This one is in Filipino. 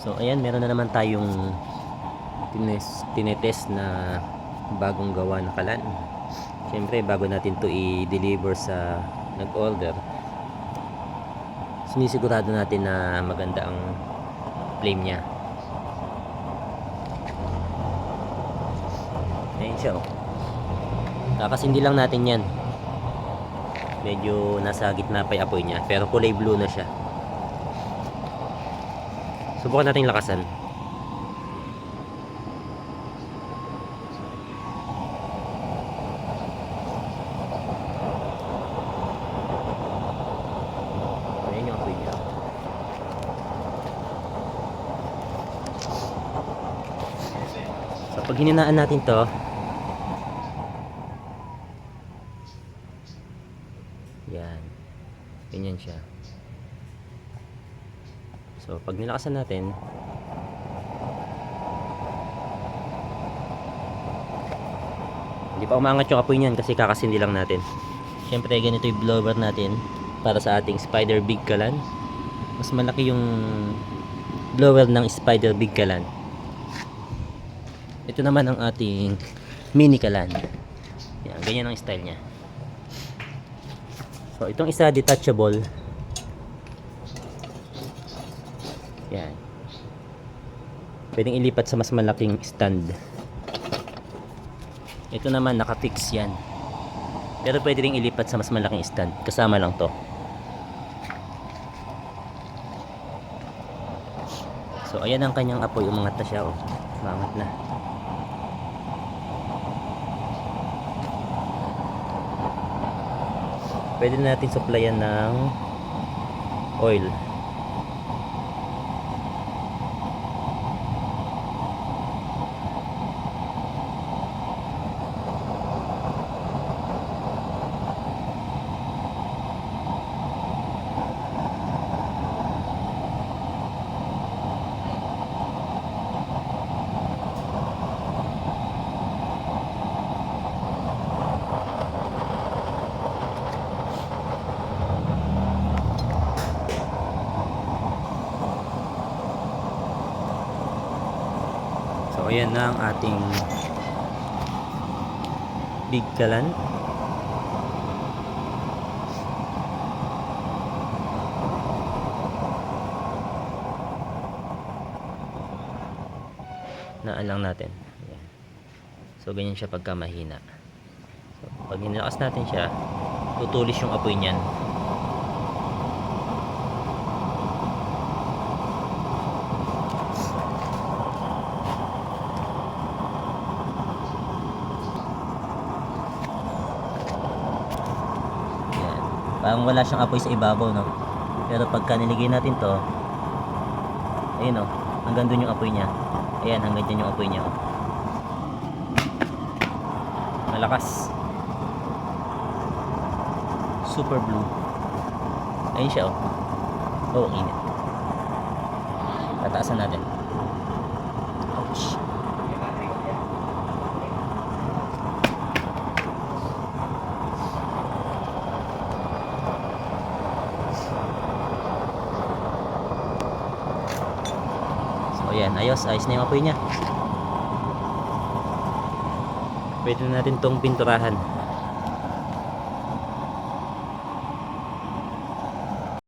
So ayan, meron na naman tayong tinetest na bagong gawa na kalan. Siyempre bago natin to i-deliver sa nag-order, sinisigurado natin na maganda ang flame nya. Ayan siya, oh. Kakasindi lang natin yan. Medyo nasa gitna pa yung apoy nya, pero kulay blue na siya. Subukan natin lakasan. Ayan yung apoy niya. So pag hininaan natin to, yan, ganyan siya. So pag nilakasan natin, hindi pa umangat yung apoy niyan kasi kakasindi lang natin. Siyempre ganito yung blower natin para sa ating Spider Big Kalan. Mas malaki yung blower ng Spider Big Kalan. Ito naman ang ating Mini Kalan. Yan, ganyan ang style niya. So itong isa detachable. Yan. Pwedeng ilipat sa mas malaking stand. Ito naman nakafix yan. Pero pwede ring ilipat sa mas malaking stand. Kasama lang to. So ayan ang kanyang apoy. Umangat na siya, oh. Umangat na. Pwede na natin supplyan ng oil. So ayan na ang ating Big Kalan. Naan lang natin. Ayan. So ganyan siya pagka mahina. So, pag nilakas natin siya, tutulis yung apoy niyan. Parang wala siyang apoy sa ibabaw, no? Pero pagka niligay natin to, ayun, oh, hanggang dun yung apoy niya. Ayan, hanggang dyan yung apoy niya, oh. Malakas. Super blue. Ayun siya, oh. Oh, ang init. Tataasan natin. Ouch. Ayan, ayos na yung apoy niya. Pwede na natin tong pinturahan.